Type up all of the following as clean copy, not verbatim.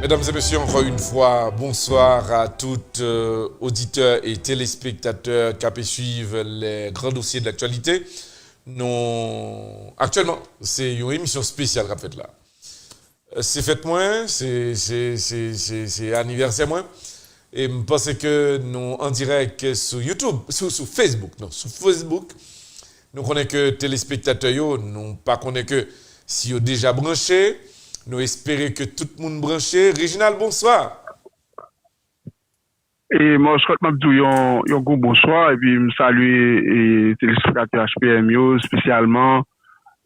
Mesdames et messieurs, encore une fois, bonsoir à toutes auditeurs et téléspectateurs qui peuvent suivre les grands dossiers de l'actualité. Actuellement, c'est une émission spéciale qu'a fait là. C'est fête moins, c'est anniversaire moins. Et je pense que nous en direct sur YouTube, sur Facebook, non, sur Facebook, nous connaissons que téléspectateurs, nous pas connaissons que si vous déjà branché. Nous espérons que tout le monde branché. Réginald, bonsoir. Et moi, je crois que un bonsoir et puis me saluer et téléspectateurs HPM spécialement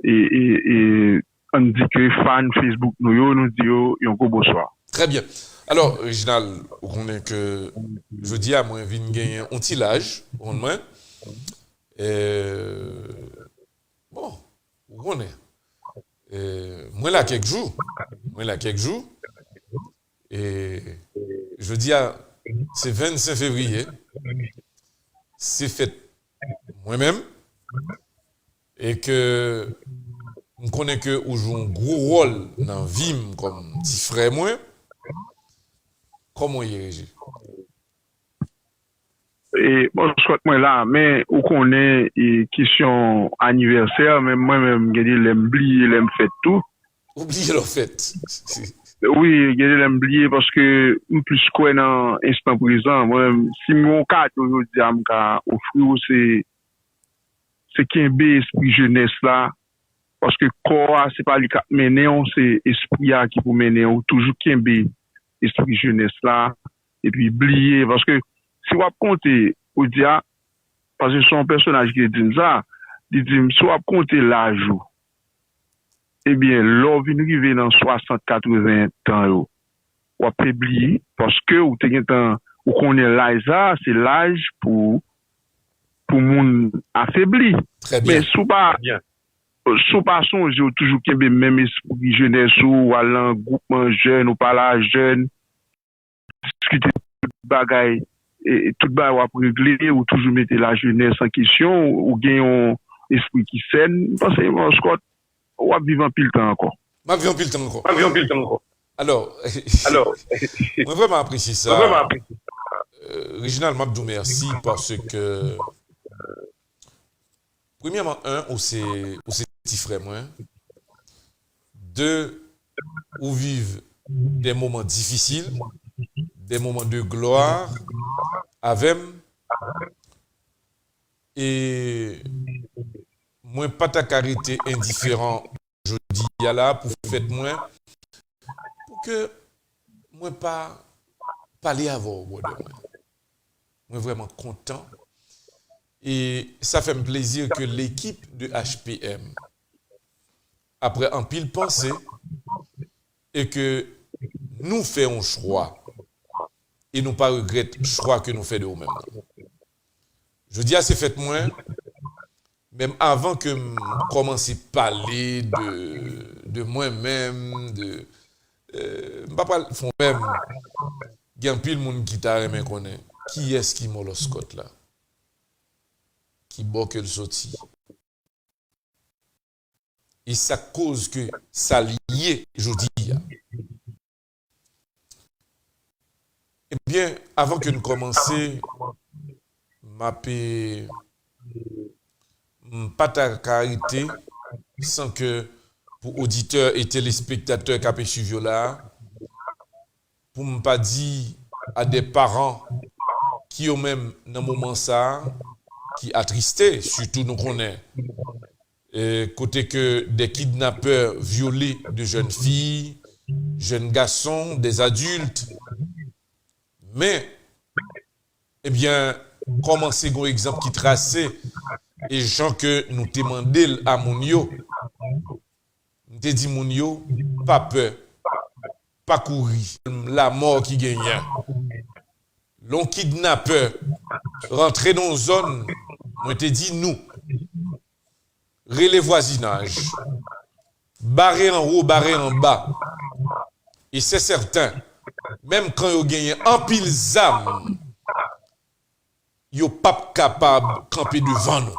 et on dit que fan Facebook nous dit un gros bonsoir. Très bien. Alors, Réginald, on est que je dis à moi, je viens gagner un petit âge, au moins. Bon, où on est? Moi là quelques jours. Et je dis c'est 25 février. C'est fait moi-même. Et que je connais que où joue un gros rôle dans la vie comme petit frère moi. Comment il est? Et bon, je crois que moi là, mais où qu'on est, question anniversaire, même moi-même, je l'aime oublier, l'aime fait tout. Oubliez le fait. Oui, je l'aime oublier parce que, plus quoi dans l'instant présent, moi, si mon cas, aujourd'hui, offrir, c'est qu'un esprit jeunesse là, parce que corps, c'est pas lui qui mène, c'est esprit qui peut mener, ou toujours qu'un esprit jeunesse là, et puis oublier, parce que, si vous comptez, vous dites, parce que son personnage qui dit ça, il dit, si vous comptez l'âge, eh bien, l'on vient arriver dans 60-80 ans, ou peut oublier, parce que, ou connaît l'âge, c'est l'âge pour moun affaibli. Très bien. Mais sous pas songer toujours qu'il y a même esprit jeunesse ou à un groupement jeune ou pas la jeune, discuter de bagaille et tout bagaille ou régler ou toujours mettre la jeunesse en question ou gagner un esprit qui saine parce que moi Scott ou vivre en pile temps encore. Ma vie en pile temps encore. Alors, moi vraiment apprécié ça. Réginald Mabdou, merci parce que premièrement, ou c'est petit frère moi. Deux, où vivent des moments difficiles, des moments de gloire, avec et moi pas ta carité indifférent, je dis là pour faire moi pour que moi pas parler avant moi. Moi vraiment content. Et ça fait me plaisir que l'équipe de HPM, après un pile pensée, et que nous faisons un choix, et nous pas regretter le choix que nous faisons de nous-mêmes. Je dis à ces fêtes moins, même avant que je commence à parler de moi-même, je pas parler de même, il y a un pile monde qui t'a aimé connaît. Qui est-ce qui m'a le Scott là? Qui boit que le sorti. Et ça cause que ça lié, je dis. Eh bien, avant que nous commencions, pas ta carité, sans que pour auditeurs et téléspectateurs qui ont suivi là, pour ne pas dire à des parents qui ont même dans le moment ça, qui attristé, surtout nous connaissons. Côté que des kidnappeurs violés de jeunes filles, jeunes garçons, des adultes. Mais, eh bien, comment c'est un exemple qui tracé et gens que nous demandons à Mounio, nous te dit Mounio, pas peur, pas courir, la mort qui gagne. L'on kidnappeur rentrer dans une zone, moi te dit nous, relais voisinage, barrer en haut, barrer en bas. Et c'est certain, même quand vous gagnez un pile d'âme, vous n'êtes pas capable de camper devant nous.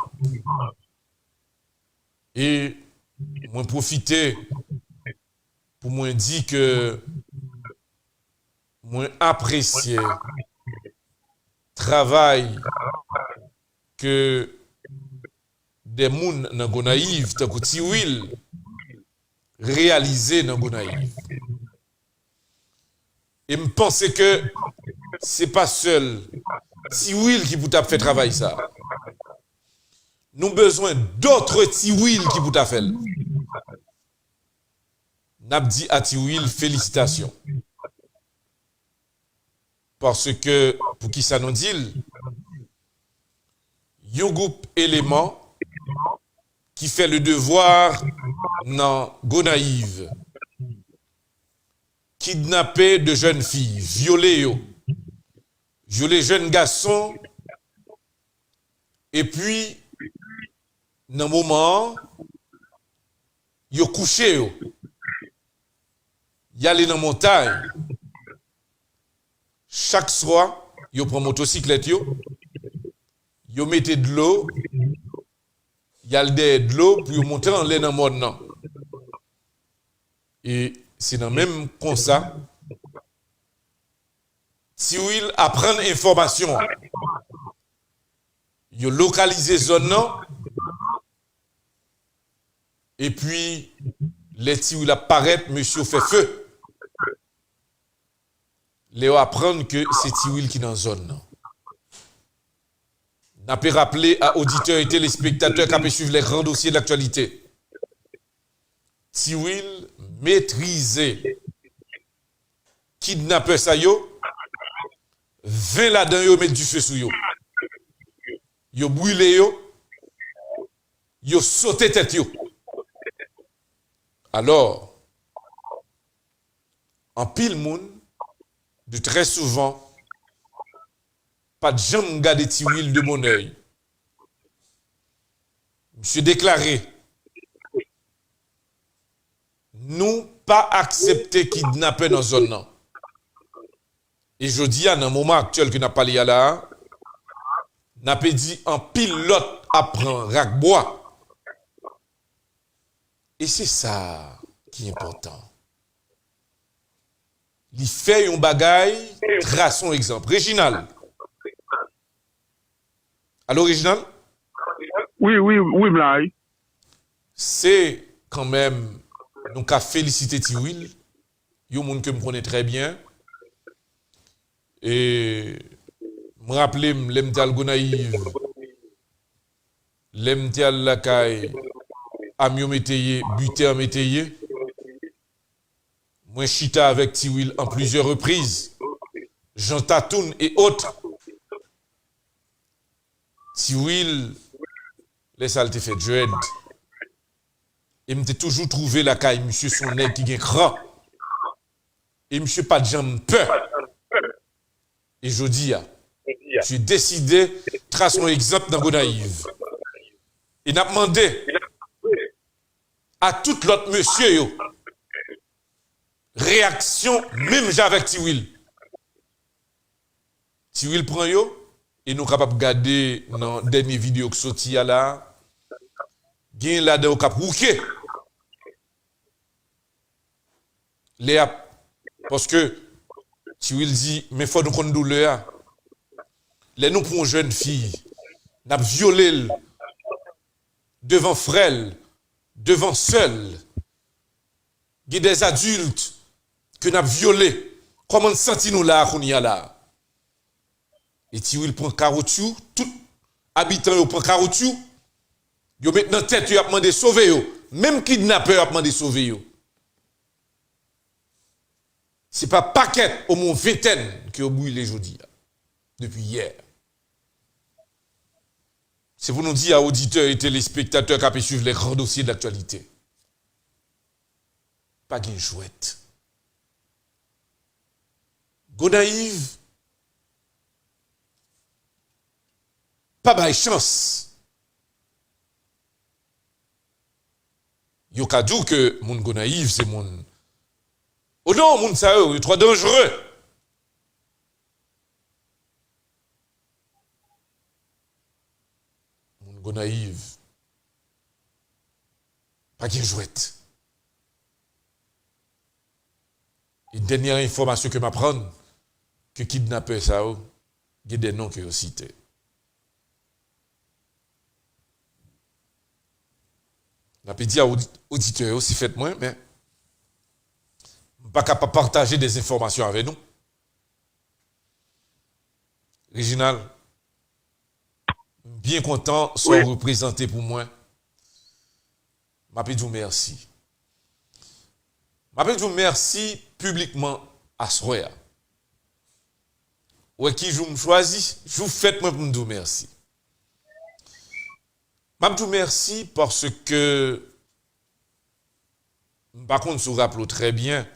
Et moi profiter pour moi dire que moi apprécier travail que des moun nan Gonaïve, tant que Tiwil, réalisé dans Gonaïve. Et me penser que c'est pas seul Tiwil qui peut faire travail ça. Nous avons besoin d'autres Tiwil qui peut faire. N'a dit à Tiwil félicitations. Parce que, pour qui ça nous dit, il y a un groupe élément qui fait le devoir dans Gonaïve. Kidnapper de jeunes filles, violer jeunes garçons, et puis, dans un moment, yo couché yo. Y aller dans la montagne. Chaque soir, yo prend motocyclette yo mettez de l'eau, y a de l'eau pour monter en l'air dans le monde non. Et c'est dans même comme ça. Si il apprend information, yo localiser zone non. Et puis les Tiwil apparaît, monsieur fait feu. Léo apprendre que c'est Tiwil qui est dans la zone. N'a pas rappelé à auditeurs et téléspectateurs qui ont suivre les grands dossiers de l'actualité. Tiwil maîtrisé kidnappeur ça yo, 20 là-dedans yo mettre du feu sous yo. Yo brûlé yo sauté tête yo. Alors, en pile moun, de très souvent, pas de jamais garder Tiwil de mon œil. Monsieur déclaré, nous pas accepter kidnapper dans zone non. Et je dis à un moment actuel que n'a pas lié là, n'a pas dit en pilote apprend rac bois. Et c'est ça qui est important. Il fait un bagay, trace son exemple. Réginal. Allô, Réginal? Oui, Blaye. C'est quand même, donc à féliciter Tiwil. Il y a un monde que me connaît très bien. Et me rappeler, l'emtial Gonaïve, l'emtial Lakay, Amio Métayer, buté en Métayer. Moi, chita avec Tiwil en plusieurs reprises. Jean Tatoun et autres. Tiwil, les saletés fait dread. Et m'était toujours trouvé la caille, monsieur son nez qui est grand. Et monsieur pas de jambe peur. Et je dis, j'ai décidé de tracer un exemple dans Gonaïve. Et n'a demandé à tout l'autre monsieur, yo, réaction, même avec Tiwil. Tiwil prend yo, et nous capables de regarder dans la dernière vidéo qui sorti là, gain là de cap rouqué. Parce que Tiwil dit, mais faut nous connaître douleur. Les nous pour une jeune fille, n'a violé devant frère, devant seul. Il y a des adultes que nous avons violés. Comment senti-nous là, qu'on y a là? Et Tiwil prend caroutchouc, tout habitant prend caroutchouc. Yo maintenant tête yo a demandé sauver yo. Même kidnappeur a demandé sauver yo. C'est pas paquet au moins vingtaine qui ont brûlé aujourd'hui depuis hier. C'est pour nous dire à auditeurs et téléspectateurs qui ont pu suivre les grands dossiers de l'actualité. Pas de jouette. Gonaïve, pas de chance. Yo ka dou que moun Gonaïve c'est moun. Oh non, moun sa yo, trop dangereux. Moun Gonaïve. Pas de jouette. Une dernière information que m'apprendre, que kidnappeur ça, il y a des noms que vous citez. Je peux dire aux auditeurs aussi, faites-moi, mais je ne suis pas capable de partager des informations avec nous. Réginal, bien content, soit représenté pour moi. Je peux dire merci. Je peux dire merci publiquement à Soya. Ou qui je me choisis, je vous fais moi pour me dire merci. Je vous merci parce que, par contre, je vous rappelle très bien,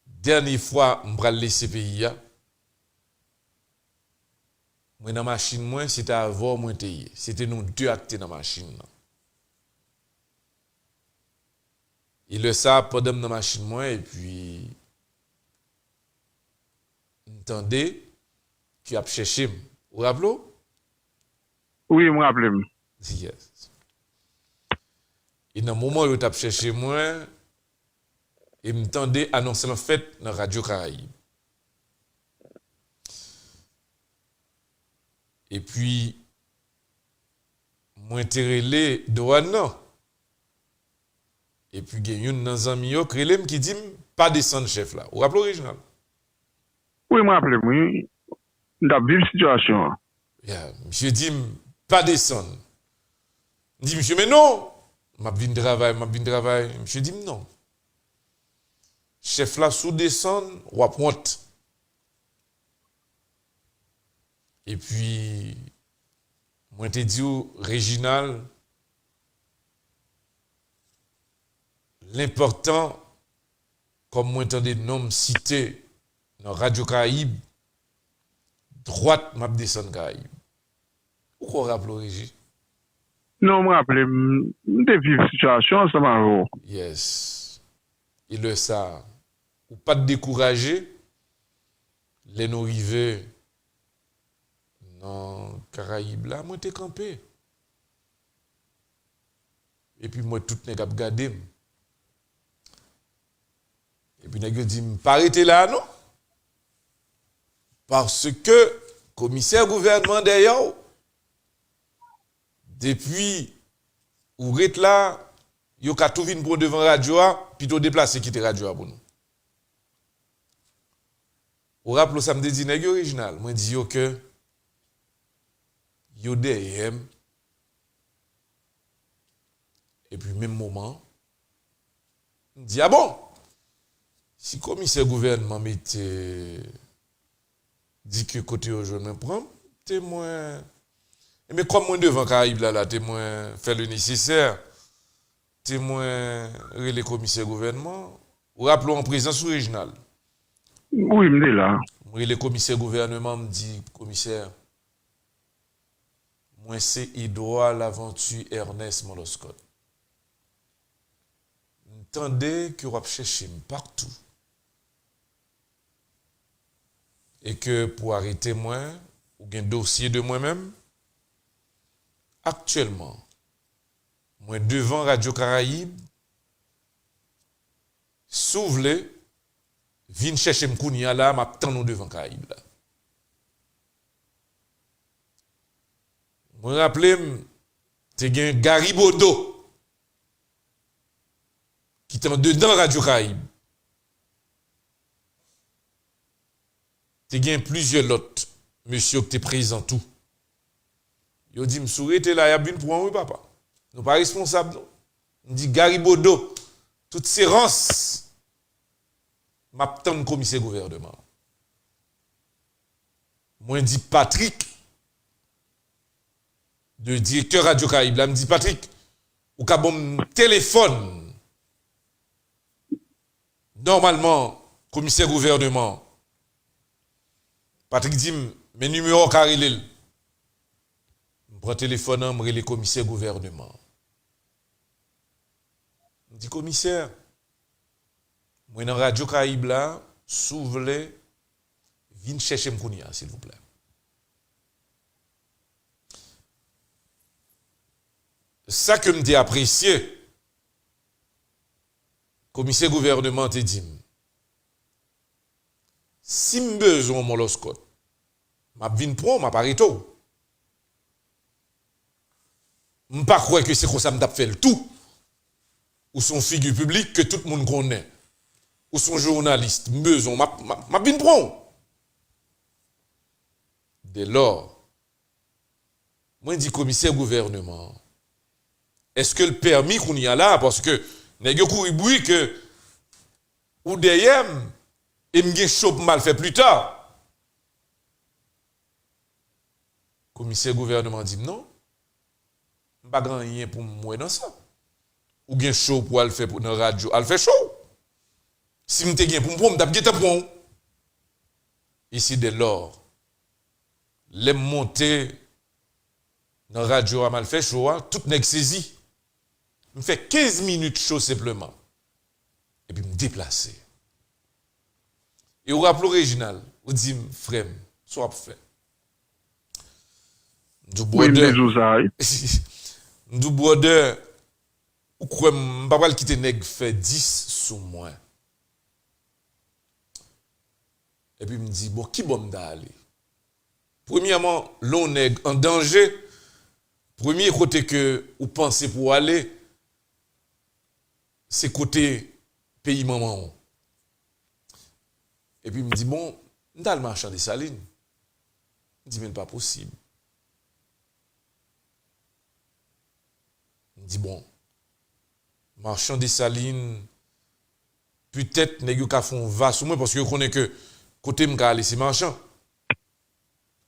dernière fois, je vais laisser pays. Moi, dans la machine, c'était avant moi. C'était nous deux actes dans la machine. Il le sait pendant dans la machine, et puis, entendez, qu'il a cherché. Vous vous rappelez? Oui, je me rappelle. Yes. Et dans le moment où tu as cherché moi, il m'entendait annoncer en fait dans Radio Caraïbe. Et puis, moi, intérêt douane. Et puis, il y a une dans un milieu qui dit pas descendre chef là. Vous vous rappelez original? Oui, je me rappelle. Oui. Dans la vive situation. Yeah. Monsieur dit pas descendre. Je dis, monsieur, mais non! Je viens de travailler. Monsieur dit, non. Chef là, sous descendre, ou à pointe. Et puis, moi, je te dis, Réginal, l'important, comme moi, entendez nom cité dans Radio Caraïbe, droite, m'a descendre Caraïbe. Pourquoi rappelez Régie? Non, je me rappelle. Je vive situation, ça m'a. Yes. Il le sait. Ou pas de décourager, les nous arrivés dans Caraïbes là, moi t'es campé. Et puis moi tout n'est qu'à regarder. Et puis nèg dit pas arrêter là non. Parce que commissaire gouvernement d'ailleurs depuis ou ret là, yo ka tout vinn pour devant radio puis to déplacer quitter radio pour nous. Ou rappelez samedi dit nèg original, moi dit yo que yo derrière et puis même moment dit ah bon si commissaire gouvernement mettait dit que côté au je me prends témoin mais comme moi devant Caraïbe là témoin fait le nécessaire témoin les commissaires gouvernement ou rappelons en présence originale. Oui, je suis là. Moi les commissaires gouvernement me dit commissaire moi c'est Edouard l'aventure Ernest Moloscott. Entendez que vous cherchez partout. Et que pour arrêter moi, ou un dossier de moi-même, actuellement, moi devant Radio Caraïbe, s'ouvre, vin chercher m'kounia là, m'attend nous devant Caraïbe là. Moi rappelez, t'es gen Garibodo qui est en dedans Radio Caraïbe. Il y a plusieurs autres monsieur qui étaient présents tout. Yo dit m'souris t'es là y a bien pour oui papa. Nous pas responsables non. On dit Garibodo toutes ces rances m'attend commissaire gouvernement. Moi dit Patrick de directeur Radio Caraïbe là me dit Patrick ou ka bon téléphone. Normalement commissaire gouvernement Patrick dit, mes numéros carré je prends téléphone, je relève le commissaire gouvernement. Je dis, commissaire, moi dans Radio Caraïbe là, s'ouvre, viens chercher m'kounia, s'il vous plaît. Ça que me dit apprécié, commissaire gouvernement te dit, Si me besoin mon loscot, m'a vinn prend m'a parito. M'pas croire que c'est comme ça m't'a fait le tout. Ou son figure publique que tout le monde connaît. Ou son journaliste, besoin m'a vinn prend. Dès lors, moi dis commissaire gouvernement. Est-ce que le permis qu'on y a là parce que nèg yo couri bruit que ou derrière et m'gen chaud mal fait plus tard. Commissaire gouvernement dit non. Pas grand rien pour moi dans ça. Ou gen chaud pour aller faire pour dans radio, elle fait chaud. Si m'te gen pour m't'a gete bon. Ici dès lors les monter dans radio a mal fait chaud, tout nèg saisi. Me fait 15 minutes chaud simplement. Et puis me déplacer. Et au rappel original, ou dit frère, soit fait. Du border. Du border ou quoi m'pa quitter nèg fait 10 sous moi. Et puis me dit bon qui bon d'aller. Premièrement, l'on nèg en danger. Premier côté que ou pensez pour aller c'est côté pays maman. Et puis il me dit bon, m'dal marchand de salines. Il dit mais pas possible. Il dit bon, marchand de salines peut-être nèg yo ka font va sous moi parce que je connais que côté m'ka aller c'est marchand.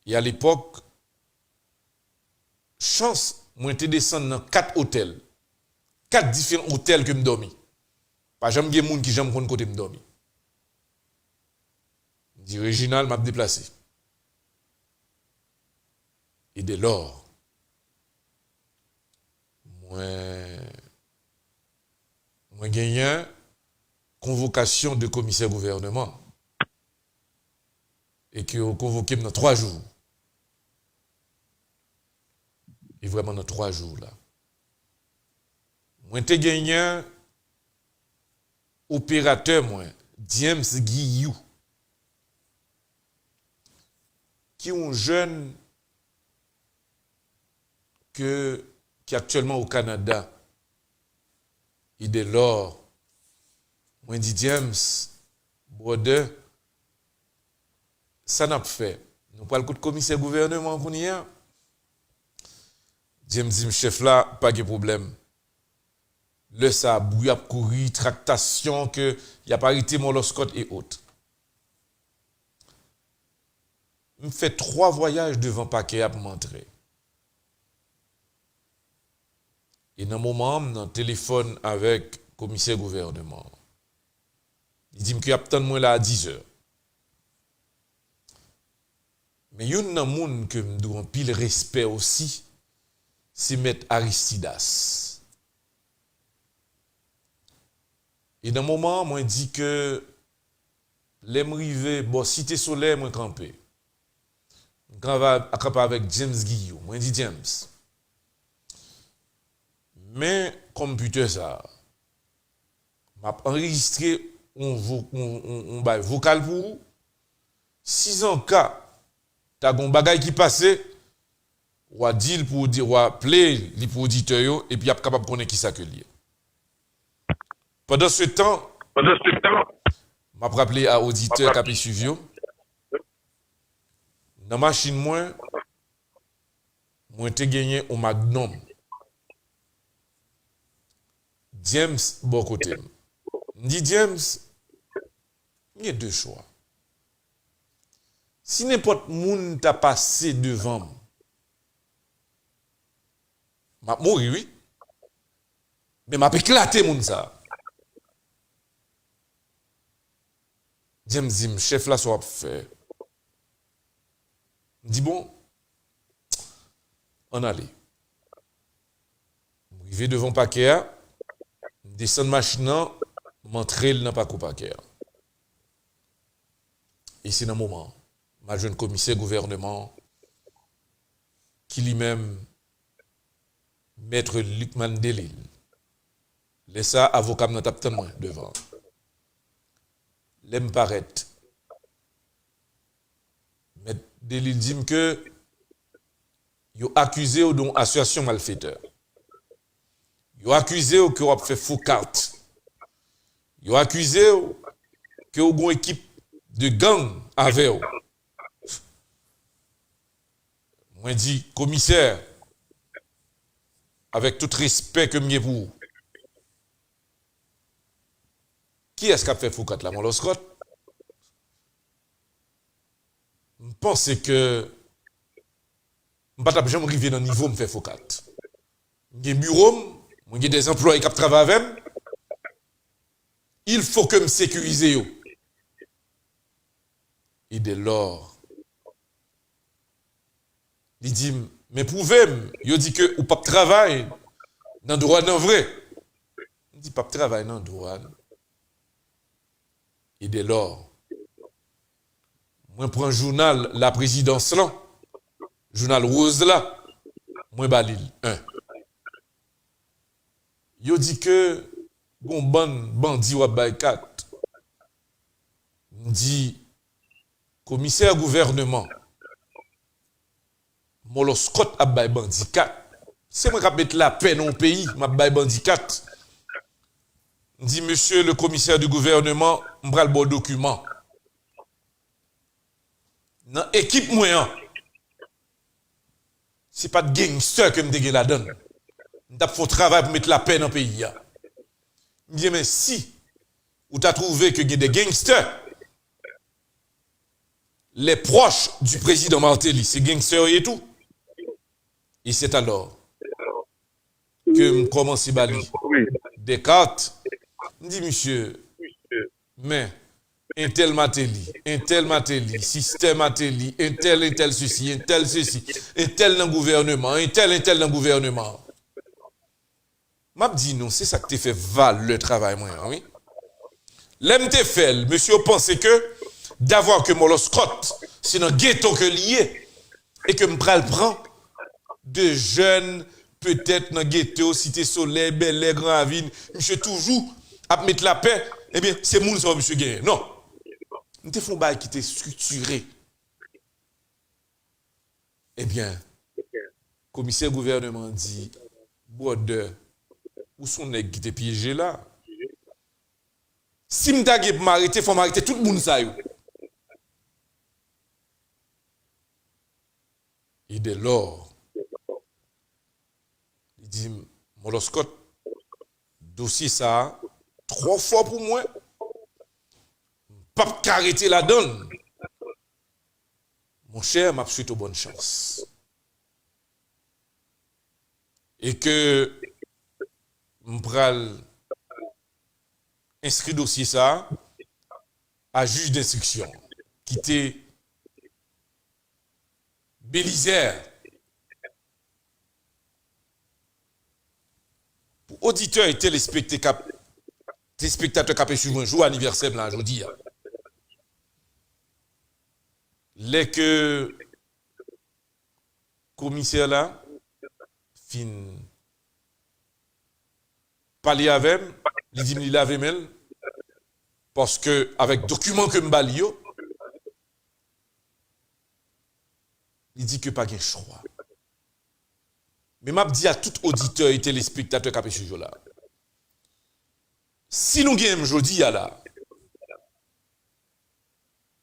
Et à l'époque chance moi te descendre dans 4 hôtels. 4 différents hôtels que me dormi. Pas jamais gen moun qui jamais kon côté me dormi. Dit Réginal m'a déplacé. Et dès lors moi gagné convocation de commissaire gouvernement et que convoqué dans 3 jours. Et vraiment dans 3 jours là. Moi te gagné opérateur moi James Guillou qui est un jeune qui est actuellement au Canada. Et dès lors moi dit James brother ça n'a pas fait. Nous pas le coup de commissaire gouvernement qu'on y a. James dit chef là pas de problème. Le ça bouille a courir tractation que y a pas arrêté mon loscot et autres. Me fait 3 voyages devant paquet à m'entrer. Et dans moment dans téléphone avec commissaire gouvernement. Il dit que y a tant moi là à 10h. Mais yon nan moun que me doit pile respect aussi, c'est maître Aristidas. Et dans moment moi dit que l'aime rivé bon cité soleil moi camper. Quand va camper avec James Guillaume, moi dit James. Mais computer ça m'a enregistré on vocal pour vous. 6 ans cas t'as gon bagay qui passé ou a dire pour dire ou appeler les auditeurs yo et puis y a capable connaître qui ça que lié. Pendant ce temps m'a rappelé à auditeur qui a suivi dans machine moi te gagné au Magnum James bon côté. Dit James il y a 2 choix. Si n'importe moun t'a passé devant m'a mouri oui. Mais m'a éclaté moun ça. James dit chef là soit fait. Dit bon on allait. Arrivé devant paquet, descendre machine, m'entrer dans pas paquet. Et c'est un moment ma jeune commissaire gouvernement qui lui-même maître Luc Mandelil laissa avocat dans tap moi devant l'aime paraître Mais Delil dit que yo accusé ou d'une association malfaiteur. Yo accusé ou que vous fait faux carte. Yo accusé ou que vous une équipe de gang avec vous. Moi dit commissaire avec tout respect que m'y pour vous. Qui est-ce qui a fait faux carte là, mon Scott? Je pense que je ne vais pas jamais arriver dans le niveau où je fais faux carte. J'ai un bureau, j'ai des employés qui travaillent avec moi. Il faut que je me sécurise. Et dès lors, il dit, mais pouvez-vous, il dit que ou pas travail dans le droit non vrai. Il dit pas travail dans le droit. Et dès lors, moi prends un journal La Présidence là, journal Rose là, moi balil 1. Il dit que bon bandit ou bay 4. Dit commissaire gouvernement Molo Scott a bay bandit 4. C'est moi qui mettre la paix dans le pays, m'a bay bandit 4. Dit monsieur le commissaire du gouvernement, m'bral bon document. Dans équipe moyen. C'est pas de gangster que me dégué la donne. M't'a faut travail pour mettre la paix dans le pays. Je dis mais si ou t'as trouvé que y a des gangsters, les proches du président Martelly, c'est gangsters et tout. Et c'est alors que je commence à balayer des cartes. Je dis, monsieur, mais un tel Martelly, système Martelly, un tel ceci, un tel dans le gouvernement, un tel dans le gouvernement. M'a dit non, c'est ça que tu fait val le travail, moi, oui. L'aime te fait, monsieur pensait que d'avoir que mon Scott, c'est dans le ghetto que lié, et que me prend de jeunes, peut-être dans le ghetto, Cité Soleil, Bel Air, Grand Avine, monsieur toujours à mettre la paix, eh bien, c'est moun ça, monsieur Gagné. Non. Nous te font bail qui était structuré. Eh bien, commissaire gouvernement dit, brother, où sont les qui étaient piégés là? Si m'ta pour m'arrêter, faut m'arrêter tout le monde ça yo. Et dès lors, il dit, mon Scott, dossier ça, 3 fois pour moi, pas arrêter la donne. Mon cher, m'a souhaité bonne chance. Et que m'pral inscrit dossier ça à juge d'instruction qui était Bélisère. Pour auditeurs et téléspectateurs qui ont suivi un jour anniversaire là aujourd'hui. Les que commissaire là fin parler avec il dit il avait même parce que avec document que m'balio il dit que pas de choix. Mais m'a dit à tout auditeur et téléspectateur qui a ce jour là. Si nous gagnons aujourd'hui là,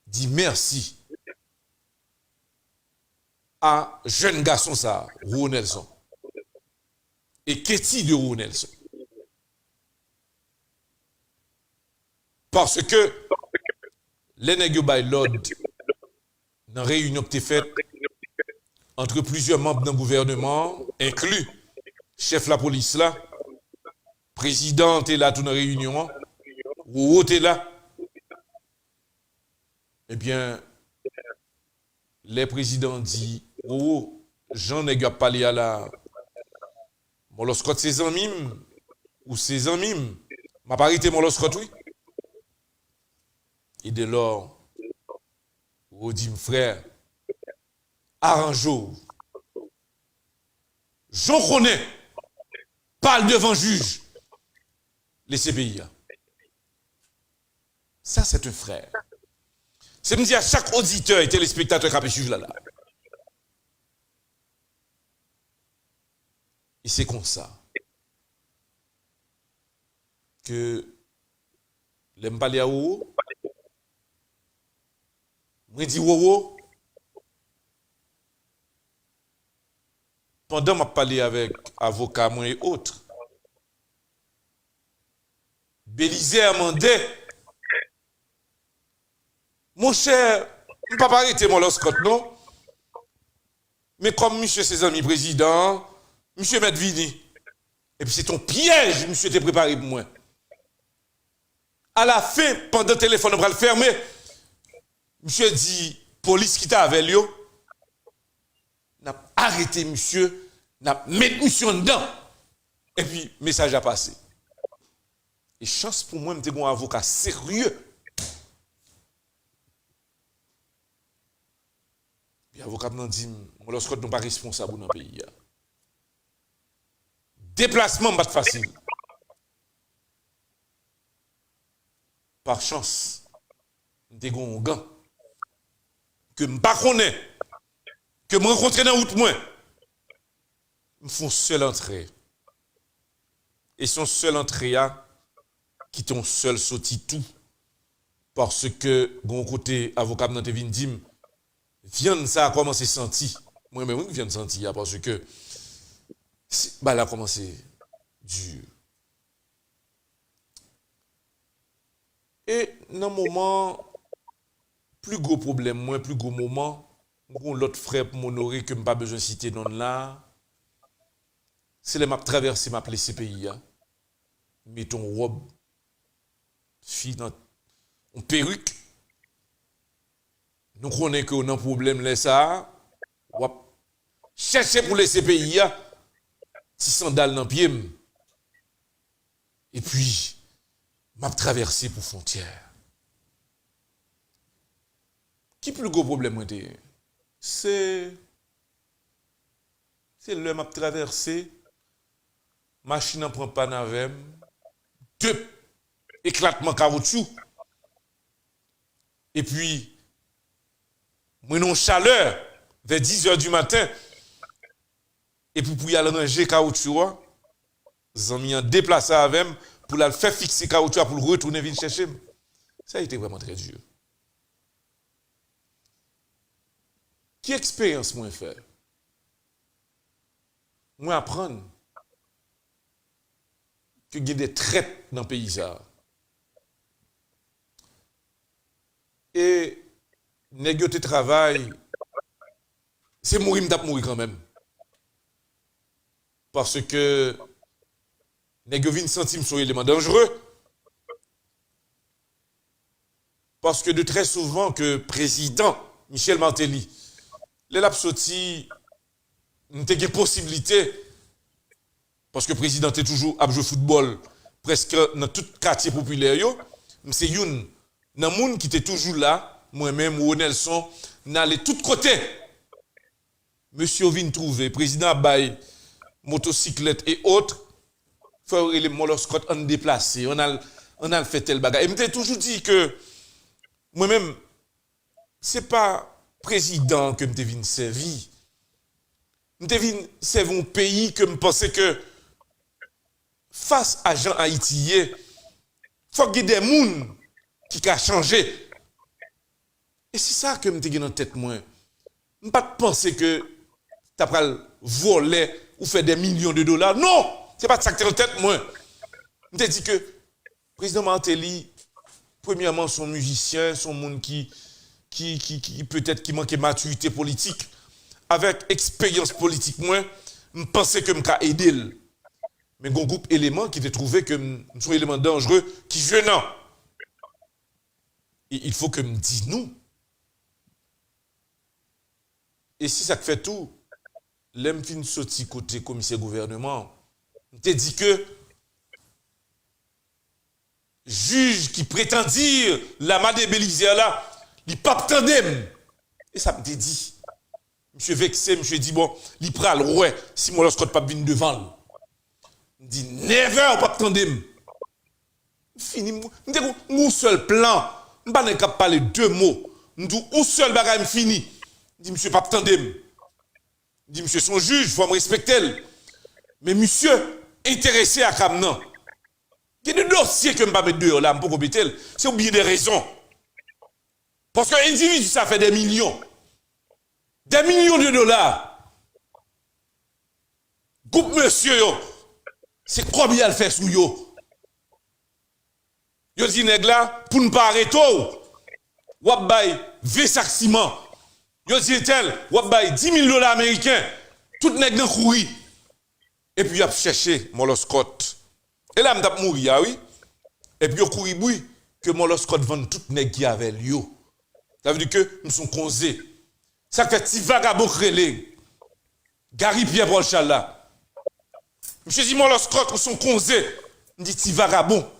dit merci à jeune garçon ça, Ro Nelson. Et qu'est-il de Ro Nelson? Parce que les nègres by l'ordre dans réunion qui faite entre plusieurs membres d'un gouvernement, inclus chef de la police là, président est là tout dans réunion, ou est là. Eh bien, les présidents disent, oh, Jean n'a pas parlé à la. Mon lorsque ses amis, ou ses amis, m'a pas arrêté mon lorsque oui. Et dès lors, vous dites, frère, arrangeons. Jean René parle devant juge. Les CPI. Ça, c'est un frère. C'est me dire à chaque auditeur et téléspectateur qui a pu suivre là. Et c'est comme ça que l'aime parler à vous, moi dis wow, pendant m'a parlé avec avocat moi et autres, Bélizé a demandé, mon cher, je ne peux pas arrêter mon Scott, non? Mais comme monsieur ses amis président, monsieur Medvini, et puis c'est ton piège, monsieur t'es préparé pour moi. À la fin, pendant le téléphone, on va le fermer. Monsieur dit, police qui t'a avec lui, n'a arrêté monsieur, n'a mis monsieur en dedans. Et puis, message a passé. Et chance pour moi, je suis un avocat sérieux. Puis l'avocat m'a dit, lorsque nous ne sommes pas responsables dans le pays. Déplacement, pas facile. Par chance, je suis un gars que je ne connais pas, que je rencontre dans la route, je fais une seule entrée. Et son seule entrée, qui ton seul sorti tout. Parce que, bon côté, avocat dans te dit, viande ça a commencé à sentir. Moi-même, je viens de sentir, parce que, bah là, a commencé dur. Et dans le moment, plus gros problème, plus gros moment, l'autre frère pour m'honorer que je n'ai pas besoin de citer dans là, c'est les m'a traversé ma ces pays. Mets ton robe, fille dans une perruque. Nous connaissons qu'on a un problème là, ça. Chercher pour laisser pays, petit sandales dans le pied. Et puis, m'a traversé pour frontière. Qui plus gros problème c'est le m'a traversé, machine ne prend pas navem, deux éclatements caoutchouc. Et puis moi non chaleur vers 10h du matin. Et puis pour y aller ranger caoutchouc, zami en déplacé avec pour la faire fixer caoutchouc pour le retourner venir chercher. Ça a été vraiment très dur. Qui expérience moi faire? Moi apprendre que il y a des traites dans le pays. Et négocier travail, c'est mourir, mourir quand même. Parce que négocier 20 centimes sont éléments dangereux. Parce que de très souvent que président Michel Martelly, les lapsoti, nous avons une possibilité, parce que le président est toujours à jouer football, presque dans tout quartier populaire, c'est une dans le monde qui était toujours là, moi-même, ou Nelson, n'allait de tous côtés. Monsieur vient trouver, président Baye, motocyclette et autres, faire les moloscotes en déplacé, on a fait tel bagage. Et je toujours dit que moi-même, ce n'est pas président que je viens servir. Je viens servir un pays que je pensais que face à Jean Haïti, il faut qu'il y ait des gens qui ont changé. Et c'est ça que je me dans la tête, moi. Je ne pas penser que tu as volé ou fait des millions de dollars. Non! Ce n'est pas ça que tu as dans la tête, moi. Je te dis que le président Martelly, premièrement, son musicien, son monde qui peut-être qui manquait maturité politique, avec expérience politique, moi, je pensais que je peux aider. Mais il y a un groupe d'éléments qui te trouvé que je suis un élément dangereux qui gênant. Et il faut que me dise nous. Et si ça fait tout, l'aime fin sorti côté commissaire gouvernement, je te dit que juge qui prétend dire la Madé Bélizé là, il pas tandem. Et ça me dit. Monsieur vexé, monsieur dit bon, il pral ouais, si moi lorsque pas venir devant. Il dit never pas tandem. Fini mon seul plan, je pas capable parler deux mots M'dou ou seul bagay fini. Dit monsieur pas tandem. Dit monsieur son juge, faut me respecter. Mais monsieur intéressé à comme non. Il y a des dossiers que je ne pas mettre dehors là, pour compléter. C'est oublier des raisons. Parce qu'un individu, ça fait des millions. Des millions de dollars. Groupe monsieur, yo, c'est combien il fait sous yo? Yo dit, nèg là, pour ne pas arrêter, wap bay 20 sacs ciment. Yo dit, tel, wap bay 10 000 dollars américains. Tout nèg nan kouri. Et puis, il a cherché Molos Scott. Et là, il a mouru, oui. Et puis, il a couru boui que Molos Scott vend tout nèg qui avait lieu. Ça veut dire que nous sommes causés. Ça fait petit vagabond crélé. Gary Pierre-Paul Chala. Monsieur dit, Molos Scott, nous sommes causés. Il dit, petit vagabond.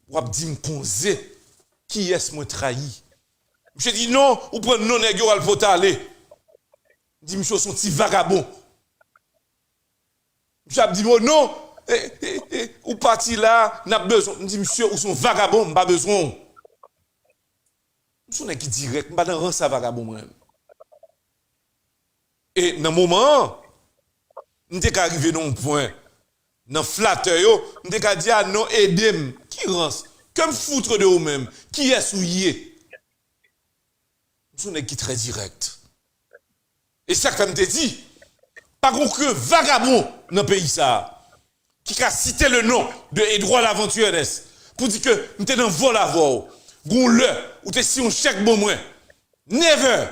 Ou a dit, causé. Qui est-ce moi trahi? Monsieur dit, non, ou prenez non nèg al faut aller. Il dit, monsieur, son petit vagabond. Monsieur a dit, non, ou parti là, n'a besoin. Je dis, monsieur, ou son vagabond, pas besoin. Monsieur n'est qui direct, pas dans ça vagabond moi. Et dans le moment, nous sommes arrivé dans un point, dans flatteur, nous sommes dit, ah non, aidez-moi, qui rance, comme foutre de vous-même, qui est souillé. Monsieur n'est qui très direct. Et ça que je te dis, pas que vagabond dans le pays ça, qui a cité le nom de Edouard Laventure pour dire que nous sommes dans le vol à voir, ou t'es si on chèque bon moins. Never.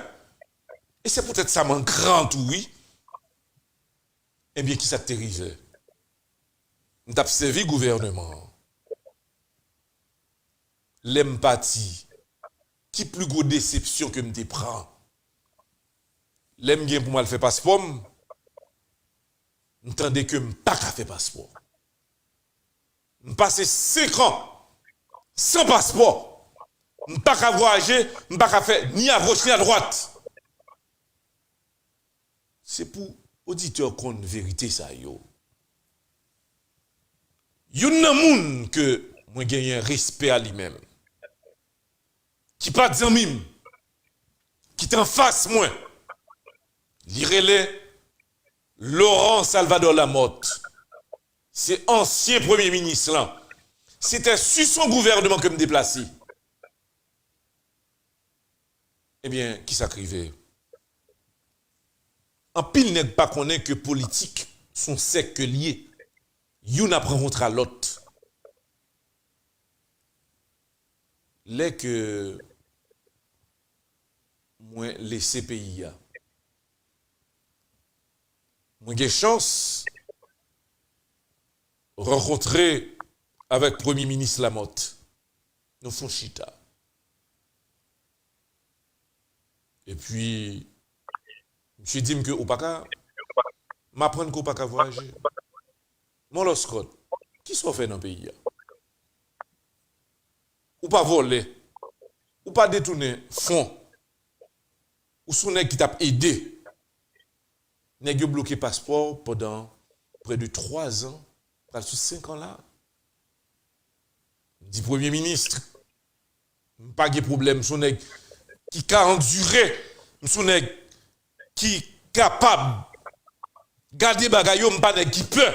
Et c'est peut-être ça mon grand oui. Eh bien, qui ça t'arrive? Nous avons servi gouvernement. L'empathie. Qui plus grosse déception que me prend? L'aime bien pour moi le faire passeport. N'entendez que je n'ai pas fait passeport. Je passe 5 ans sans passeport. Je n'ai pas voyager, je n'ai pas faire ni à gauche ni à droite. C'est pour auditeurs qu'on vérité ça yo. Yon nan moun que moi gagne un respect à lui-même. Qui pas d'amim, qui t'en face moi. Lirez-les Laurent Salvador Lamotte, c'est ancien premier ministre là. C'était sur son gouvernement que me déplacé. Eh bien, qui s'acrivait? En pile n'est pas connaît que politique sont secs que liés. Yon apprend contre l'autre. Les que moi les CPI moi j'ai chance rencontrer avec Premier ministre Lamotte. Nous faisons chita. Et puis, je me dis que ou pas m'apprendre qu'on pas voyager. Mon Scott, qui sont fait dans le pays? Ou pas voler, ou pas détourner fonds, ou son nèg qui t'a aidé. Nèg yo bloqué passeport pendant près de 3 ans, pas sous 5 ans là. Dit Premier ministre, pas de problème, son nèg qui a enduré, son nèg qui capable garder bagay yo, pas nèg qui peut.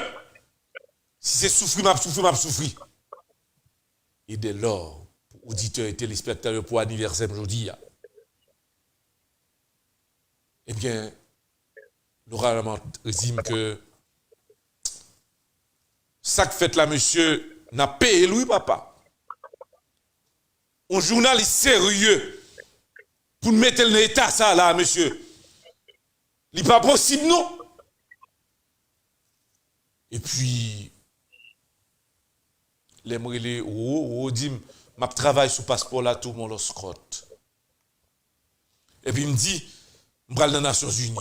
Si c'est souffrir, m'a souffrir. Et dès lors, auditeurs et téléspectateurs pour anniversaire aujourd'hui, eh bien, Laurent Lamotte résume que ça que fait là, monsieur, n'a payé lui, papa. Un journaliste sérieux pour mettre l'état ça là, monsieur. Il n'est pas possible, non? Et puis, l'aimerait dit m'a travaille sur passeport là tout mon scrotte. Et puis il me dit je vais aller dans les Nations Unies.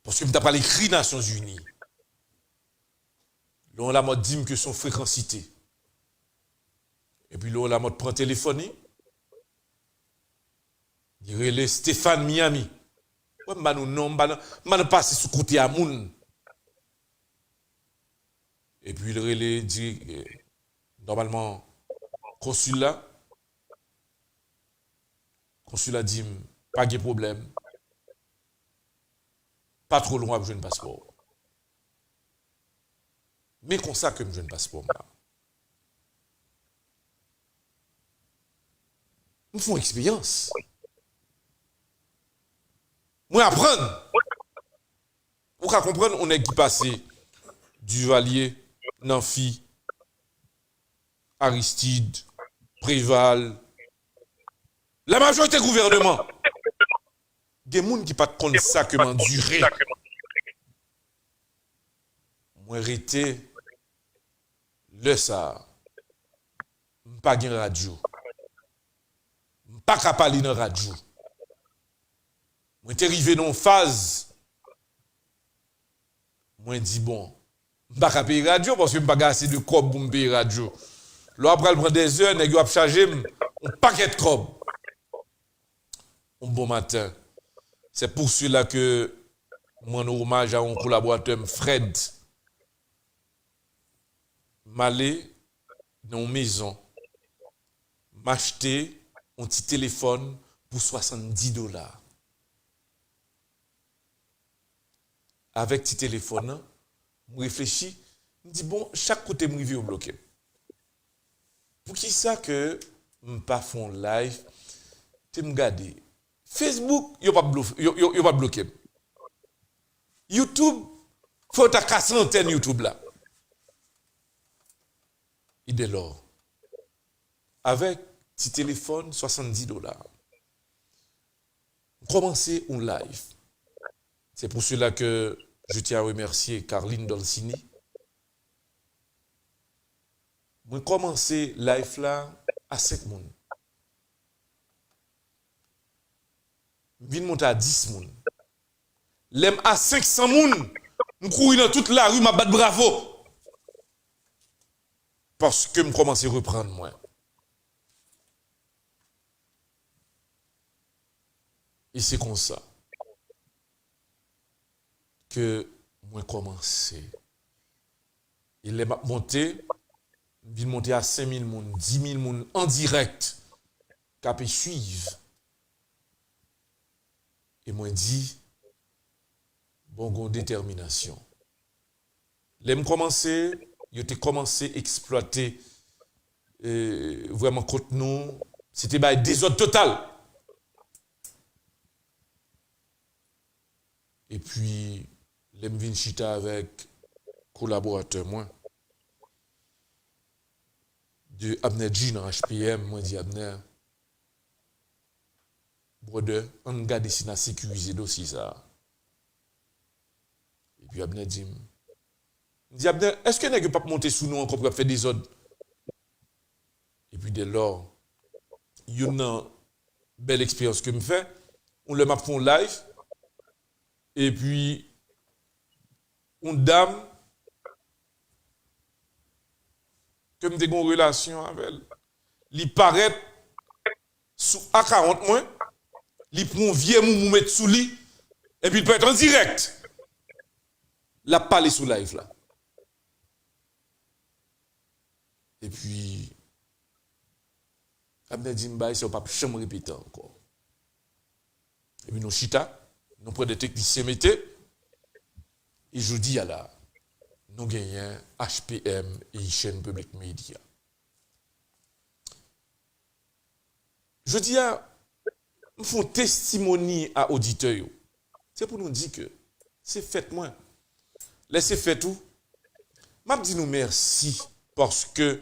Parce que je n'ai pas écrit Nations Unies. Là on la mode dit que son fréquencité. Et puis là on la mode prend téléphone. Il relève Stéphane Miami. Ouais, bah nous non, bah nous passer sous côté à moun. Et puis il relève dit normalement consul là, consulat dit, pas de problème, pas trop loin pour jouer un passeport. Mais comme ça que je joue un passeport. Nous faisons expérience. Moi, apprendre. Pour qu'à comprendre, on est qui passé Duvalier, Nanfi, Aristide, Préval, la majorité gouvernement. Il y a des gens qui ne pas compte ça que m'endurer. Moi, arrêté le ça. Pas de radio. Pas qu'à parler dans la radio. Moi, suis arrivé dans une phase. Moi, dit bon, je ne pas qu'à payer radio parce que je ne pas assez de cob pour me payer radio. Là, après, je prends des heures, je vais charger un paquet de cob. Un bon matin. C'est pour cela que moi, je hommage à un collaborateur, Fred. M'aller dans une maison, m'acheter un petit téléphone pour $70. Avec petit téléphone, je réfléchis, je me dis bon, chaque côté me revient au bloqué. Pour qui ça que je pas font live, tu me regardes. Facebook, il n'y a pas bloqué. YouTube, il faut ta casser l'antenne YouTube là. Et dès lors, avec petit téléphone, $70. Commencer un live. C'est pour cela que je tiens à remercier Carline Dolcini. Moi, commencer live là à 5 personnes. Je viens monter à 10 personnes. L'aime à 500 personnes. Je cours dans toute la rue, je bat bravo. Parce que je commence à reprendre moi. Et c'est comme ça que moi commencé. Il est monté, il monté à 5000 personnes, 10 000 personnes en direct, qui peut suivre. Et moi dit, bon, détermination. L'aime commencé. Il a commencé à exploiter vraiment contre nous. C'était un désordre total. Et puis, l'Emvin Chita avec collaborateur, moi, de Abner G dans HPM, moi, dit Abner, brother, on garde ici à sécuriser le dossier ça. Et puis Abner dit, est-ce que n'est pas monter sous nous encore pour faire des ordres? Et puis dès lors, il y a une belle expérience que je fais. On le m'a fait en live. Et puis, une dame que je une relation avec elle. Il paraît sous A40 moins. Il prend un vieux mou mettre sous lui. Et puis il peut être en direct. La parler sous live là. Et puis, Abner Dimbaï, c'est pas jamais répéter encore. Et puis, nous chita, nous prenons des techniciens métiers, et je dis à la, nous gagnons HPM et chaîne publique média. Je dis à, nous faisons testimony à auditeurs. C'est pour nous dire que c'est fait moi. Laissez faire tout. Je dis nous merci parce que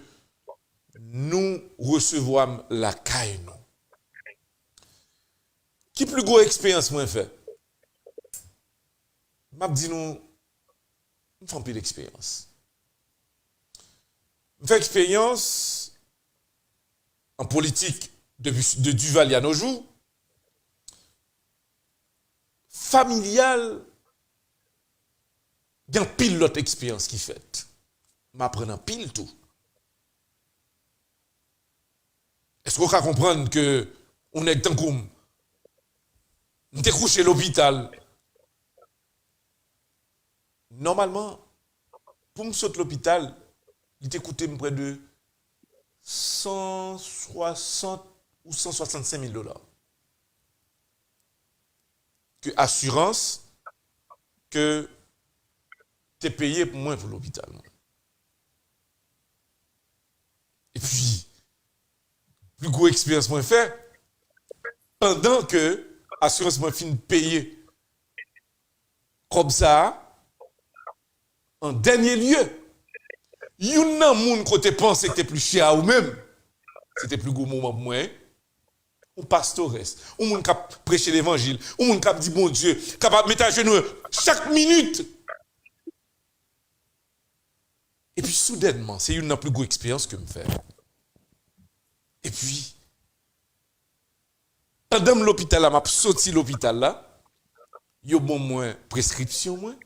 nous recevons la caille. Qui plus grosse expérience moi fait? Je dis nous faisons plus d'expérience. Je fais expérience en politique de Duvalier à nos jours. Familial, il y a pile l'autre expérience qui fait. M'apprenant pile tout. Est-ce qu'on peut comprendre que on est dans comme on est couché à l'hôpital? Normalement, pour me sauter l'hôpital, il t'écoutait près de 160 ou $165 000. que assurance que tu es payé moins pour l'hôpital. Et puis, plus gros expérience moins fait, pendant que assurance moins fin payer comme ça, en dernier lieu, yon nan moun côté pense que t'es plus cher ou même, c'était plus gros moment pour moi, on pastoresse, on moun k'ap prêcher l'évangile, on moun k'ap dit bon Dieu, capable mettre à genoux chaque minute. Et puis soudainement, c'est une plus grosse expérience que me faire. Et puis pendant l'hôpital là, m'a sorti l'hôpital là, yo bon moins prescription moins.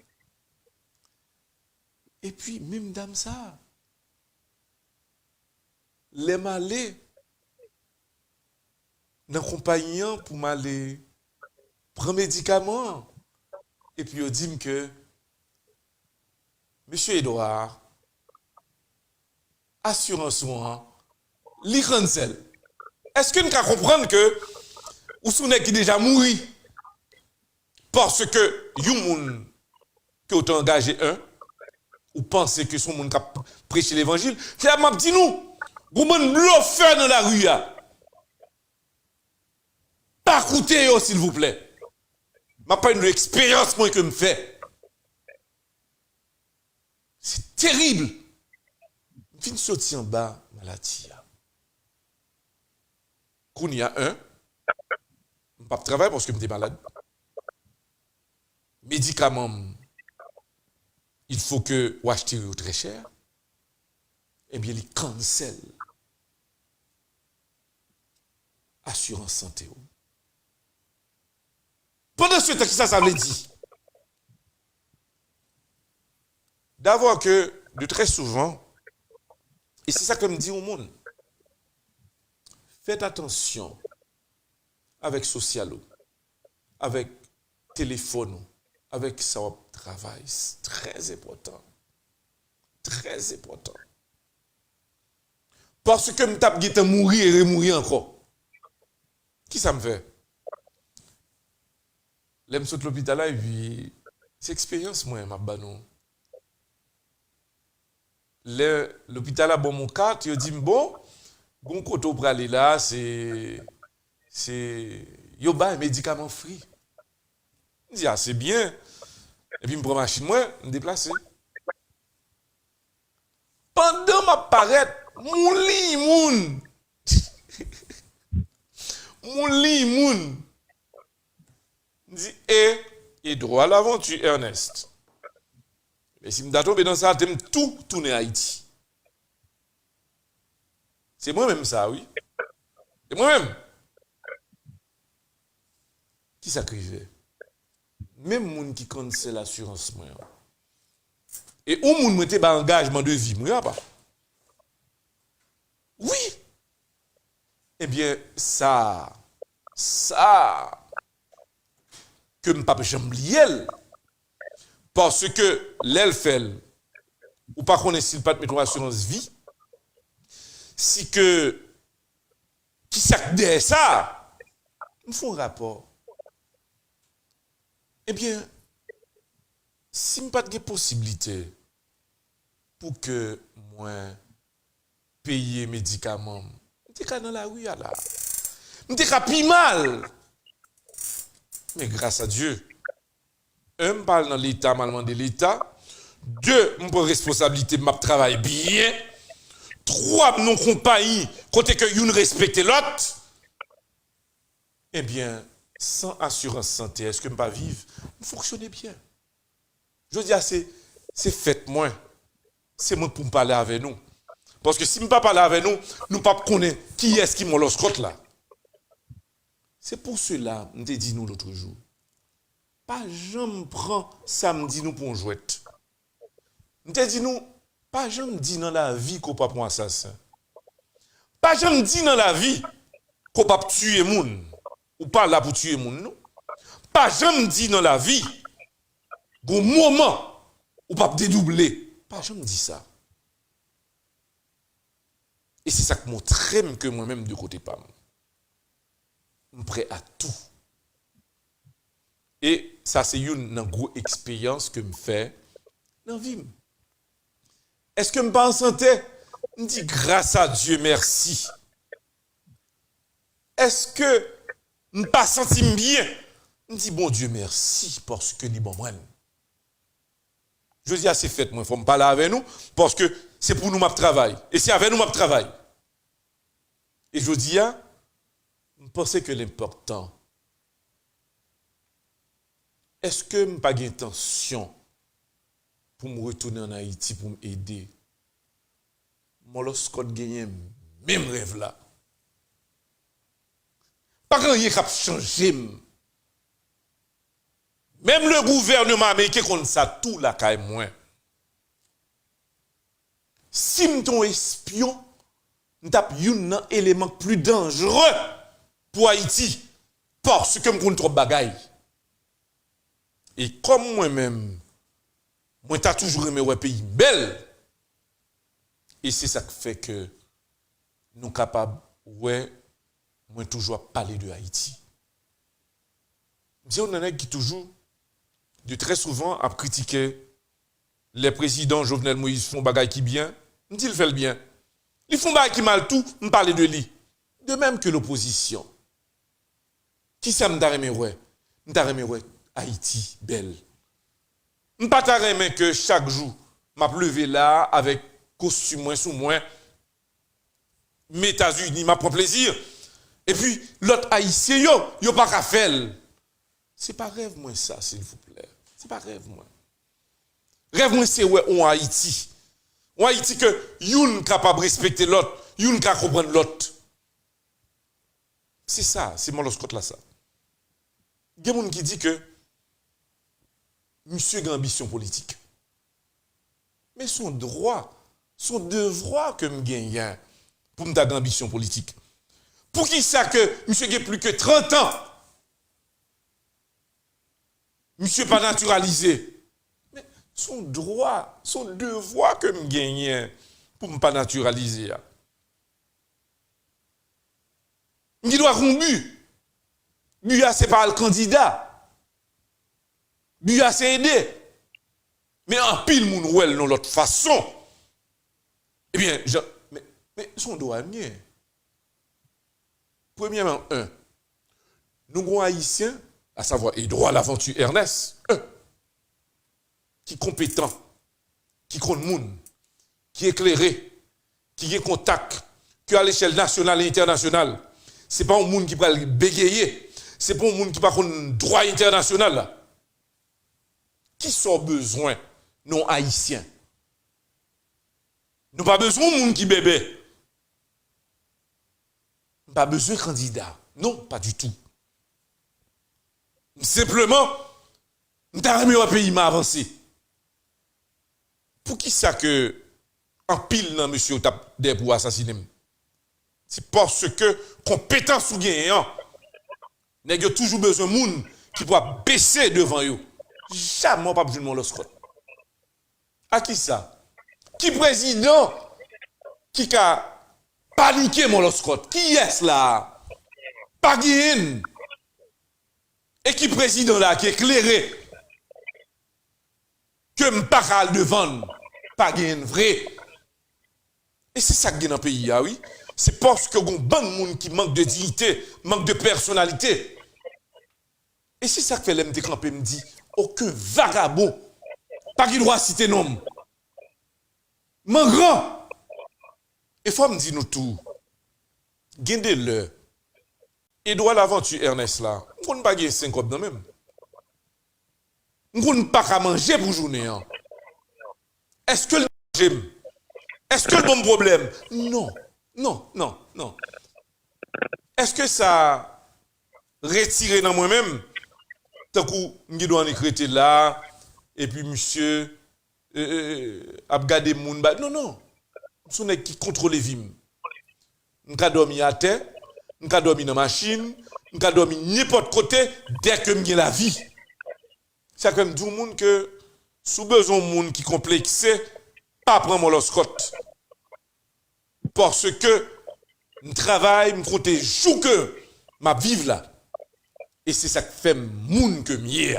Et puis même dame ça, les m'aller dans compagnon pour m'aller prendre médicaments. Et puis on dit que Monsieur Edouard, assurance moi, li cancel. Est-ce que nous pouvons comprendre que ou souné qui déjà mouri parce que yon moun qui autant engagé un ou pensez que son monde qui prêché l'évangile, c'est la m'a dit nous, vous moun bluffeur dans la rue là. Pas écoutez yo s'il vous plaît. M'a pas une expérience moi que me fait. C'est terrible. Je viens sortir en bas maladie. Qu'on y a un, je ne pas travailler parce que je suis malade. Médicaments, il faut que vous achetez très cher. Eh bien, ils cancellent. Assurance santé. Pendant ce temps, ça veut dire d'avoir que, de très souvent, et c'est ça que me dit au monde, faites attention avec social, avec téléphone, avec ça travail. C'est très important. Très important. Parce que je tape guette mourir et remourir encore. Qui ça me fait? L'aime saute l'hôpital là et puis c'est expérience moi ma banon. L'hôpital a bon mon carte, il dit bon, bon côté pour aller là, c'est yo ba un médicament free. Je dis ah c'est bien. Et puis me prend machine moi, me déplacer. Pendant ma paraître, mon lit moun. Mon lit moun. Dit et droit à l'aventure Ernest. Mais si je tombe dans ça, j'aime tout tourner à Haïti. C'est moi-même ça, oui. C'est moi-même. Qui s'acrivait? Même moun qui cancelle l'assurance, moi. Et où moun mette ba engagement de vie, moi, pas. Oui. Eh bien, ça, que m'pa jambliel. Parce que l'elle fait, ou pas qu'on est pas de mettre assurance vie, si que, qui s'acte ça, nous font un rapport. Eh bien, si je n'ai pas de possibilité pour que moi payer médicaments, je suis dans la rue là. Je suis plus mal. Mais grâce à Dieu, un, je parle dans l'État, je de l'État. Deux, je prends responsabilité, je travaille bien. Trois, non compagnie, côté que une respecte l'autre. Eh bien, sans assurance santé, est-ce que je ne peux pas vivre? Vous fonctionnez bien. Je veux dire, c'est fait moi. C'est moi pour me parler avec nous. Parce que si je ne peux pas parler avec nous, nous ne pouvons pas connaître qui est-ce qui m'a l'oscote là. C'est pour cela, je t'ai dit nous l'autre jour. Pas jamais prend samedi nous pour un jouet. Je t'ai dit nous, pas jamais dit dans la vie qu'on pas pour un assassin. Pas jamais dit dans la vie qu'on pas tuer moun. Ou pas là pour tuer moun non. Pas jamais dit dans la vie qu'au moment ou pas dédoubler. Pas jamais dit ça. Et c'est ça que montre que moi-même de côté pas. Je suis prêt à tout. Et ça, c'est une grosse expérience que je fais dans la vie. Est-ce que je suis en santé? Je dis grâce à Dieu, merci. Est-ce que je ne pas senti bien? Je dis bon Dieu, merci parce que les bon moi. Je dis assez fait, moi, il faut me parler avec nous parce que c'est pour nous ma travail. Et c'est avec nous ma travail. Et je dis, je pense que l'important, est-ce que je n'ai pas d'intention pour me retourner en Haïti pour m'aider? Moi, lorsque je gagne même rêve là. Pas grand chose qui a changé. Même le gouvernement américain connaît ça tout là quand moins. Si je suis espion, je tape un élément plus dangereux pour Haïti parce que je connais trop de bagailles. Et comme moi-même, moi t'as toujours aimé un pays belle. Et c'est ça qui fait que nous sommes capables, ouais, moi toujours parler de Haïti. Je on en a qui toujours, de très souvent, a critiqué les présidents Jovenel Moïse font bagaille qui bien. Je dis il fait le bien. Ils font bagaille qui mal tout, me parler de lui. De même que l'opposition. Qui ça me aimé ouais? Me ouais Haïti belle. Me pas aimé que chaque jour m'a levé là avec costume moins sous moins. Mais États-Unis m'a prend plaisir. Et puis l'autre haïtien yo pas qu'à faire. C'est pas rêve moi ça s'il vous plaît. C'est pas rêve moi. Rêve moi c'est ouais en Haïti. En Haïti que youn capable respecter l'autre, youn capable comprendre l'autre. C'est ça, c'est mon Scott là ça. Il y a des gens qui disent que monsieur a une ambition politique. Mais son droit, son devoir que je gagne pour me avoir ambition politique. Pour qui ça que monsieur a plus que 30 ans? Monsieur pas naturalisé. Mais son droit, son devoir que je gagne pour me pas naturaliser. Il doit avoir un but. Buya, c'est pas le candidat. Buya, c'est aider. Mais en pile, moun ouel, non, l'autre façon. Eh bien, mais son douanier. Premièrement, nous avons haïtiens, à savoir Edouard Laventure Ernest, qui est compétent, qui compte moun, qui est éclairé, qui est contact, qui à l'échelle nationale et internationale. Ce n'est pas un monde qui va bégayer. Ce n'est pas un monde qui va avoir un droit international. Là. Qui sont besoin non haïtiens? Nous n'avons pas besoin de monde qui bébé. Nous n'avons pas besoin de candidats. Non, pas du tout. Simplement, nous avons un pays m'a avancé. Pour qui ça que en pile dans monsieur tape des pour assassiner? C'est parce que compétence ou gagnant, n'a toujours besoin de monde qui pourra baisser devant eux. Jamais pas besoin de mon Scott. À qui ça? Qui président qui a paniqué mon Scott? Qui est là? Pas gagne. Et qui président là qui est éclairé que m'pakal devant pas gagne vrai. Et c'est ça qui est dans le pays, ah oui. C'est parce que bon de monde qui manque de dignité, manque de personnalité. Et c'est ça que fait l'MT campé me dit, aucun vagabond, pas qui doit citer nom. Mon grand. Et faut me dire nous tout. Gardez-le. Edouard Laventure Ernest là, on ne pas gagner 5 copes dans même. On ne pas qu'à manger pour journée. Est-ce que le manger? Est-ce que le bon problème? Non. Non, non, non. Est-ce que ça retiré dans moi-même? Tant coup, je dois en écrire là, et puis monsieur a gardé mon bas. Non, non. Ce n'est qui contrôle les vies. Je peux dormir à terre, je peux dormir dans la machine, je peux dormir n'importe côté dès que j'ai la vie. C'est comme tout le monde que, sous besoin de monde qui complexe, pas prendre mon Scott. Parce que je travaille, je compte jour que ma vive là. Et c'est ça qui fait moun que mieux.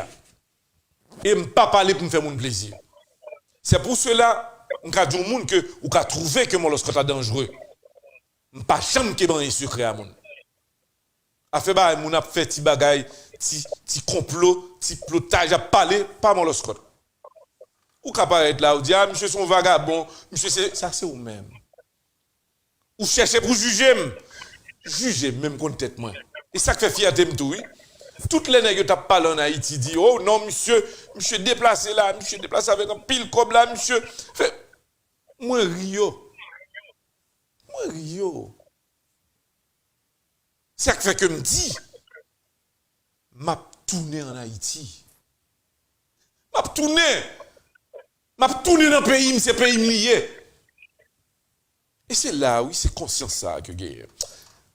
Et je ne pas parler pour me faire mon plaisir. C'est pour cela on a dit au monde que ou ka trouver que mon lorsque est dangereux. Pas chambre qui ban secret à moun. A fait ba moun a fait ti bagay, ti complot, ti plotage a parler pas mon lorsque. Ou ka paraître là ou dire ah monsieur son vagabond, monsieur c'est ça c'est ou même. Ou chercher pour juger même contre tête moi. Et ça fait fierté m'tou oui. Toutes les nègres t'a parlé en Haïti dit oh non monsieur déplacé là, monsieur déplacé avec un pile comme là monsieur fait moi Rio. C'est ça qui fait que me dit m'a tourné en Haïti. M'a tourné dans le pays, c'est pays lié. Et c'est là, oui, c'est conscience ça que gagne.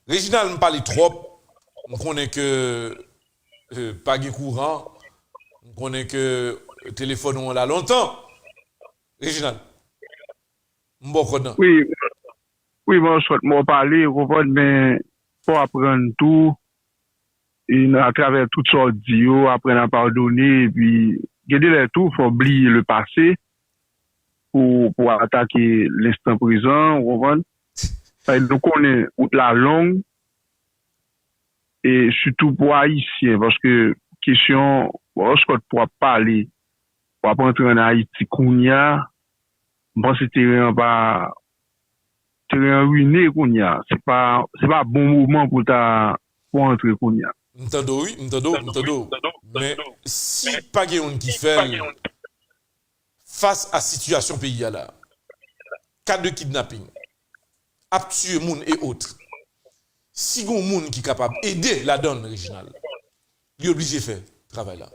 Réginal me parle trop, on connaît que pas de courant, on connaît que téléphone on l'a longtemps. Réginal. Oui, moi, je souhaite m'en parler, mais pour apprendre tout, et à travers toutes sortes d'idiots, apprendre à pardonner, et puis, garder les tout, il faut oublier le passé pour attaquer l'instant présent, vous comprenez? Donc, on est la longue, et surtout pour Haïtiens, parce que, question, je souhaite pour parler, pour entrer en Haïti, Kounia, bon, c'était pas, ruiné Kounia. C'est pas bon moment pour entrer Kounia. M'tando. Mais si pas quelqu'un qui fait face à situation pays là, cas de kidnapping, a tué moun et autres. Si gon moun qui capable aider la donne régionale, il est obligé de faire travail là.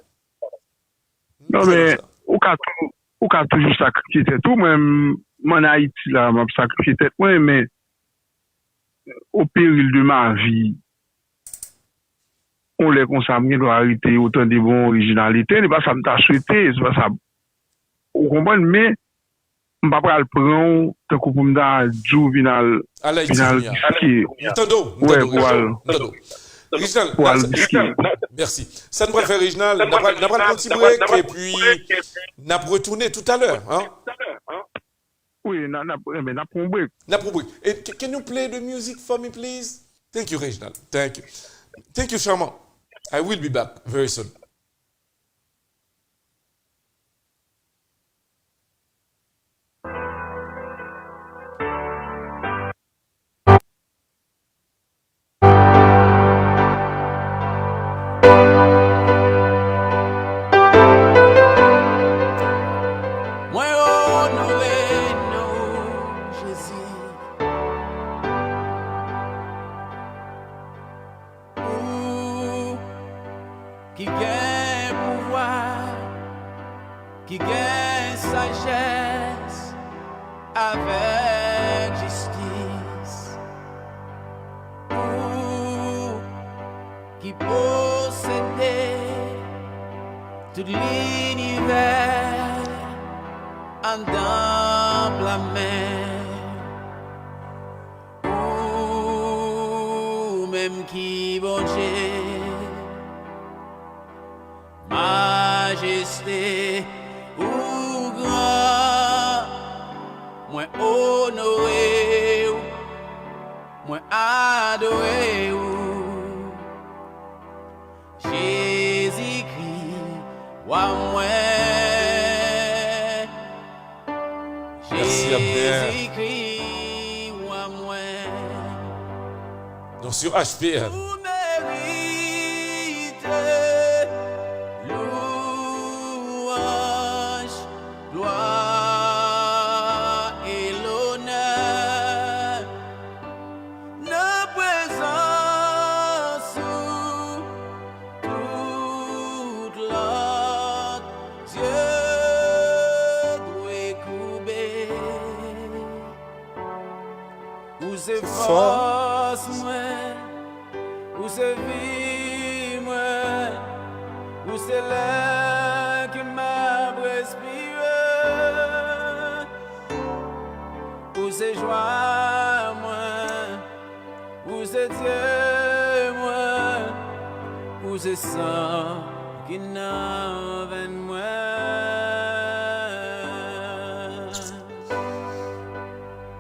Non mais ou ka toujours sacrifier tout même en Haïti là, m'a sacrifié tête moi mais au péril de ma vie on les consacrer doit arrêter autant de bonnes originalités, n'est pas ça me t'a souhaité, c'est pas ça. Vous comprenez mais on va pas le prendre tant que pour me dar juvenal merci. Ça nous préfère Réginal, n'a pas un petit break et puis n'a retourné tout à l'heure, hein? Oui, n'a pas un break. Can you play the music for me please? Thank you Réginal. Thank you Charmant. I will be back very soon. Qui gagne pouvoir, qui gagne sagesse avec justice, qui possède tout l'univers en dans la main, même qui bon Dieu. Majesté ou grand, moi honoré, moi adoré, Jésus-Christ, wa moi. Merci Abner. Jésus-Christ, wa moi. Donc sur HPR. Force moi, où c'est vie moi, où c'est l'air qui m'a respiré, où c'est joie moi, où c'est Dieu moi, où Ou c'est ça qui n'a veine moi.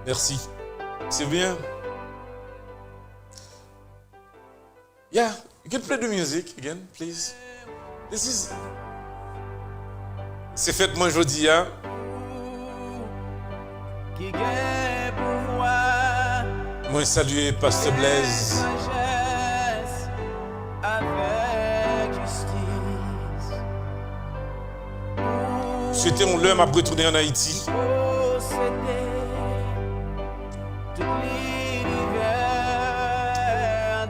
Merci. C'est bien. Yeah, you can play the music again, please. This is. C'est fête-moi jeudi, hein? Qui gagne pouvoir. Moi, saluer Pasteur Blaise. Sagesse avec justice. Souhaitez on l'heure m'a retourner en Haïti. Posséder tout l'univers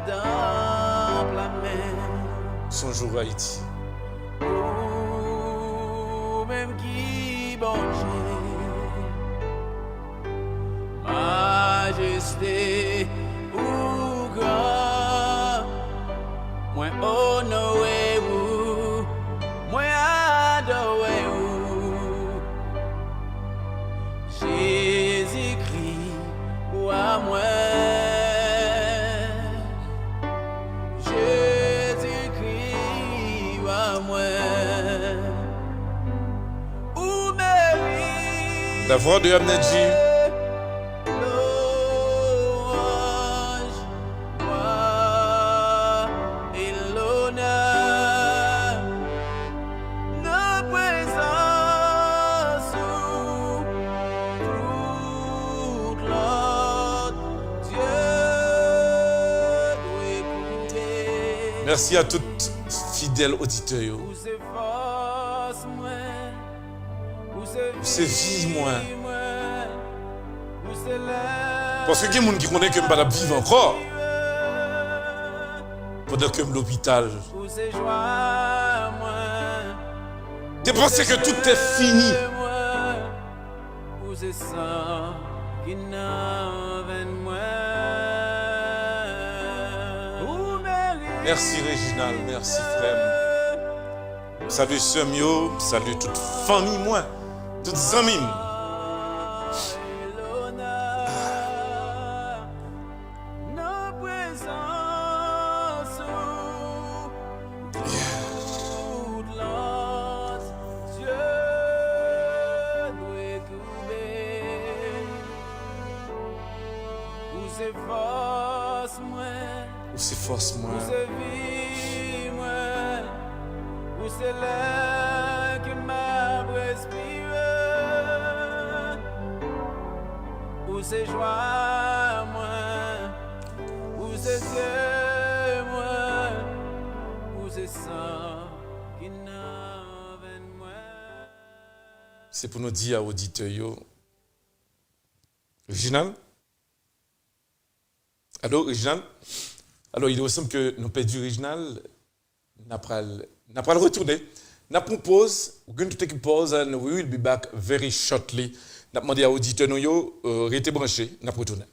dans la main. Son jour Haïti. Ou même qui bon Dieu. Majesté ou grand, moi honoré ou, moi adoré ou. Jésus-Christ ou à moi. Jésus-Christ ou à moi. Ou mérite. La voix de Amnedji. Merci à toutes fidèles auditeurs. C'est vie moi. Parce que il y a des gens qui connaissent que je ne vais pas vivre encore. Pendant que je suis à l'hôpital. Tu penses que tout est fini. Merci Réginal, merci frère. Salut Semio, salut toute famille moi, toutes amis. C'est force moi. Où c'est vie moi. Où c'est l'air qui m'a respiré. Où c'est joie moi. Où c'est Dieu moi. Où c'est sang qui n'a veine moi. C'est pour nous dire à auditeurs. Réginal? Allô, Réginal? Alors, il semble que nous perdu original, n'a pas le retourner. Nous propose, we're going to take a pause and we will be back very shortly. Nous demandé à auditeurs nous rester branchés, nous retourner.